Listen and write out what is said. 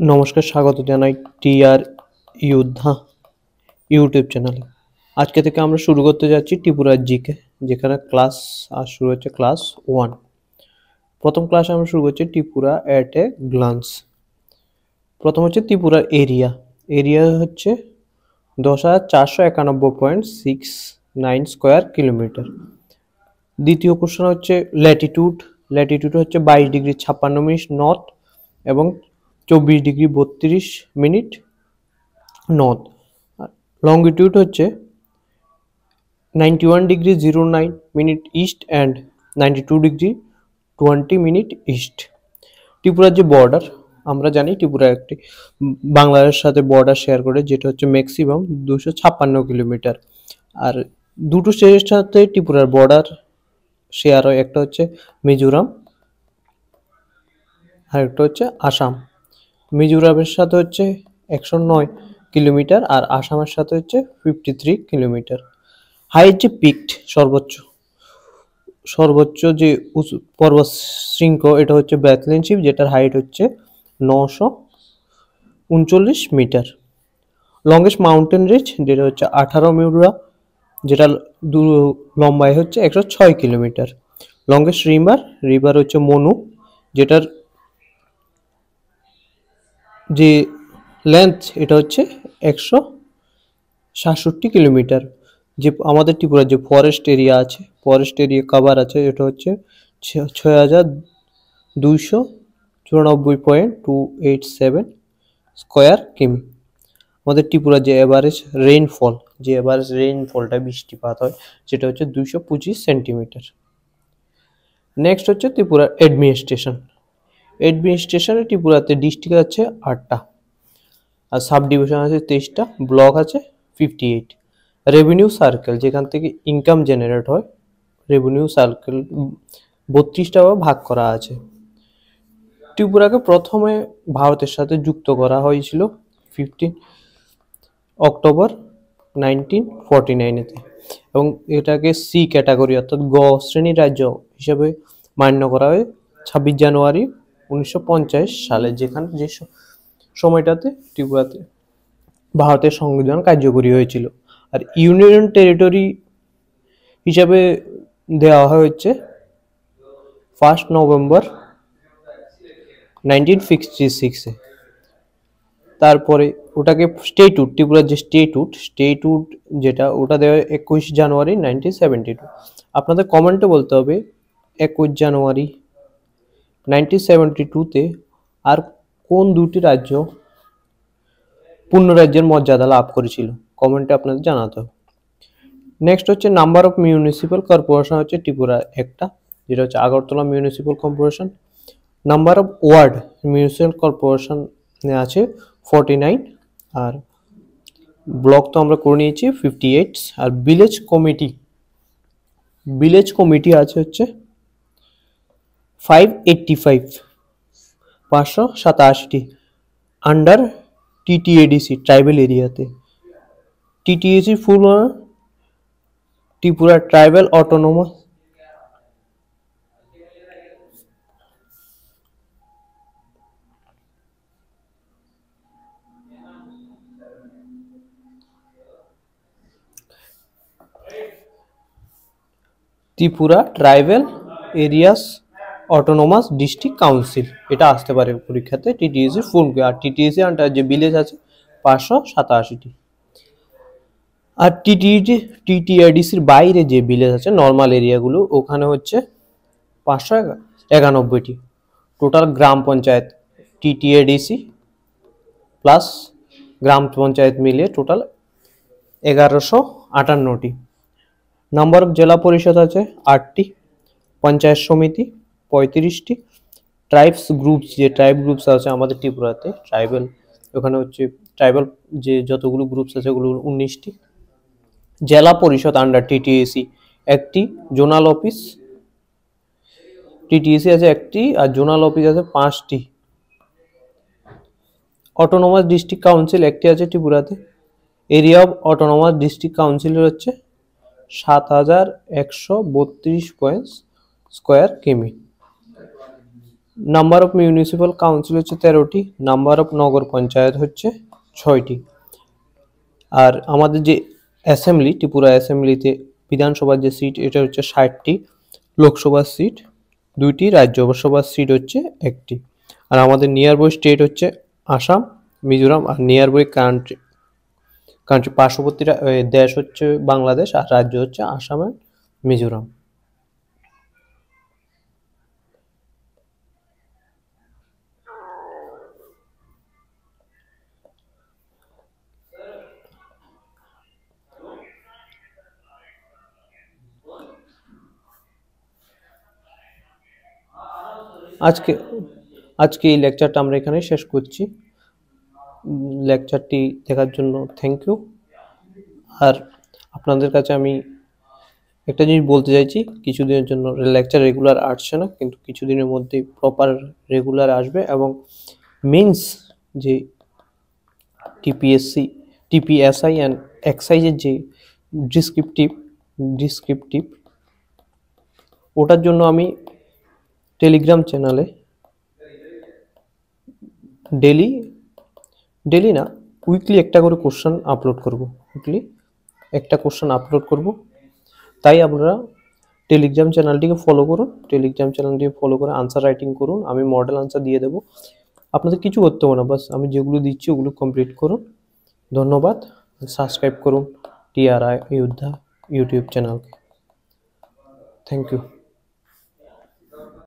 নমস্কার, স্বাগত জানাই টিআর যোদ্ধা ইউটিউব চ্যানেলে। আজকে থেকে আমরা শুরু করতে যাচ্ছি ত্রিপুরার জিকে, যেখানে ক্লাস শুরু হচ্ছে ক্লাস 1। প্রথম ক্লাসে আমরা শুরু করছি ত্রিপুরা অ্যাট এ গ্লান্স। প্রথম হচ্ছে ত্রিপুরার এরিয়া। এরিয়া হচ্ছে 10,491.69 স্কোয়ার কিলোমিটার। দ্বিতীয় কোশ্চেন হচ্ছে ল্যাটিটিউড। ল্যাটিটিউড হচ্ছে 22°56' নর্থ এবং 24°32' নর্থ। লঙ্গিটিউড হচ্ছে 91°09' ইস্ট অ্যান্ড 92°20' ইস্ট। ত্রিপুরার যে বর্ডার, আমরা জানি ত্রিপুরা একটি বাংলাদেশের সাথে বর্ডার শেয়ার করে, যেটা হচ্ছে ম্যাক্সিমাম 256 কিলোমিটার। আর দুটো স্টেটের সাথে ত্রিপুরার বর্ডার শেয়ার হয়, একটা হচ্ছে মিজোরাম আর একটা হচ্ছে আসাম। মিজোরামের সাথে হচ্ছে 109 কিলোমিটার আর আসামের সাথে হচ্ছে 53 কিলোমিটার। হাইট যে পিকড সর্বোচ্চ যে পর্বত শৃঙ্গ, এটা হচ্ছে ব্যাথলিন শিপ, যেটার হাইট হচ্ছে 939 মিটার। লংগেস্ট মাউন্টেন রেঞ্জ যেটা হচ্ছে 18 মিউরা, যেটা লম্বায় হচ্ছে 106 কিলোমিটার। লংগেস্ট রিভার হচ্ছে মনু, যেটার যে লেন্থ এটা হচ্ছে 167 কিলোমিটার। যে আমাদের ত্রিপুরার যে ফরেস্ট এরিয়া কভার আছে, এটা হচ্ছে 6,294.287 স্কোয়ার কিমি। আমাদের ত্রিপুরার যে এভারেজ রেইনফলটা বৃষ্টিপাত হয়, সেটা হচ্ছে 225 সেন্টিমিটার। নেক্সট হচ্ছে ত্রিপুরার অ্যাডমিনিস্ট্রেশনে ত্রিপুরাতে ডিস্ট্রিক্ট আছে 8টা আর সাব ডিভিশন আছে 23টা, ব্লক আছে 58। রেভিনিউ সার্কেল, যেখান থেকে ইনকাম জেনারেট হয়, রেভিনিউ সার্কেল 32টা ভাগ করা আছে। ত্রিপুরাকে প্রথমে ভারতের সাথে যুক্ত করা হয়েছিল 15 অক্টোবর 1949-তে, এবং এটাকে সি ক্যাটাগরি অর্থাৎ গ শ্রেণীর রাজ্য হিসেবে মান্য করা হয় 26 জানুয়ারি 1950 সালে, যেখানে যে সময়টাতে ত্রিপুরাতে ভারতের সংবিধান কার্যকরী হয়েছিল। আর ইউনিয়ন টেরিটরি হিসাবে দেওয়া হয়েছে 1 নভেম্বর 1966-এ। তারপরে ওটাকে ত্রিপুরার যে স্টেটহুড যেটা, ওটা দেওয়া 21 জানুয়ারি 1972। আপনাদের কমেন্টে বলতে হবে 21 জানুয়ারি 1972-তে আর কোন দুটি রাজ্য পূর্ণ রাজ্যের মর্যাদা লাভ করেছিল, কমেন্টে আপনাদের জানাতে হবে। নেক্সট হচ্ছে নাম্বার অফ মিউনিসিপ্যাল কর্পোরেশন হচ্ছে ত্রিপুরা একটা, যেটা হচ্ছে Agartala municipal corporation. Number of ward municipal corporation আছে 49, আর ব্লক তো আমরা করে নিয়েছি 58। আর ভিলেজ কমিটি আছে হচ্ছে 587টি আন্ডার টিটিএডিসি ট্রাইবেল এরিয়াতে। TTAC full Tripura tribal autonomous Tripura tribal areas autonomous district council, এটা আসতে পারে পরীক্ষাতে টিটিএসি ফুল। আর টিটিএসি আন্ডার যে ভিলেজ আছে 587টি। আর টিটিএডিসির বাইরে যে ভিলেজ আছে নর্মাল এরিয়াগুলো, ওখানে হচ্ছে 591টি। টোটাল গ্রাম পঞ্চায়েত টিটিএডিসি প্লাস গ্রাম পঞ্চায়েত মিলিয়ে টোটাল 1158টি। নাম্বার অফ জেলা পরিষদ আছে 8টি, পঞ্চায়েত সমিতি 35টি, ট্রাইবস গ্রুপস যে ট্রাইব গ্রুপস আছে আমাদের ত্রিপুরাতে ট্রাইবাল, ওখানে হচ্ছে ট্রাইবাল যে যতগুলো গ্রুপস আছে ওগুলো 19টি। জেলা পরিষদ আন্ডার টিটিএসি একটি, জোনাল অফিস টিটিএসি আছে একটি আর জোনাল অফিস আছে 5টি। অটোনোমাস ডিস্ট্রিক্ট কাউন্সিল একটি আছে ত্রিপুরাতে। এরিয়া অফ অটোনোমাস ডিস্ট্রিক্ট কাউন্সিলের হচ্ছে 7,132 স্কোয়ার কিমি। নাম্বার অফ মিউনিসিপ্যাল কাউন্সিল হচ্ছে 13টি, নাম্বার অফ নগর পঞ্চায়েত হচ্ছে 6টি। আর আমাদের যে অ্যাসেম্বলি, ত্রিপুরা অ্যাসেম্বলিতে বিধানসভার যে সিট এটা হচ্ছে 60টি, লোকসভার সিট 2টি, রাজ্যসভার সিট হচ্ছে 1টি। আর আমাদের নিয়ার বাই স্টেট হচ্ছে আসাম, মিজোরাম, আর নিয়ার বাই কান্ট্রি পার্শ্ববর্তী দেশ হচ্ছে বাংলাদেশ, আর রাজ্য হচ্ছে আসাম আর মিজোরাম। আজকে আজকে এই লেকচারটা আমরা এখানেই শেষ করছি। লেকচারটি দেখার জন্য থ্যাংক ইউ। আর আপনাদের কাছে আমি একটা জিনিস বলতে চাইছি, কিছুদিনের জন্য লেকচার রেগুলার আসছে না, কিন্তু কিছুদিনের মধ্যেই প্রপার রেগুলার আসবে। এবং মেন্স যে টিপিএসসি, টিপিএসআই অ্যান্ড এক্সাইজের যে ডিসক্রিপটিভ ওটার জন্য আমি টেলিগ্রাম চ্যানেলে ডেলি না, উইকলি একটা করে কোশ্চেন আপলোড করব। উইকলি একটা কোশ্চেন আপলোড করব, তাই আপনারা টেলিগ্রাম চ্যানেলটিকে ফলো করুন। টেলিগ্রাম চ্যানেলটিকে ফলো করে আনসার রাইটিং করুন, আমি মডেল আনসার দিয়ে দেবো। আপনাদের কিছু করতে হবে না, বাস আমি যেগুলো দিচ্ছি ওগুলো কমপ্লিট করুন। ধন্যবাদ। সাবস্ক্রাইব করুন টিআরআই যোদ্ধা ইউটিউব চ্যানেলকে। Thank you.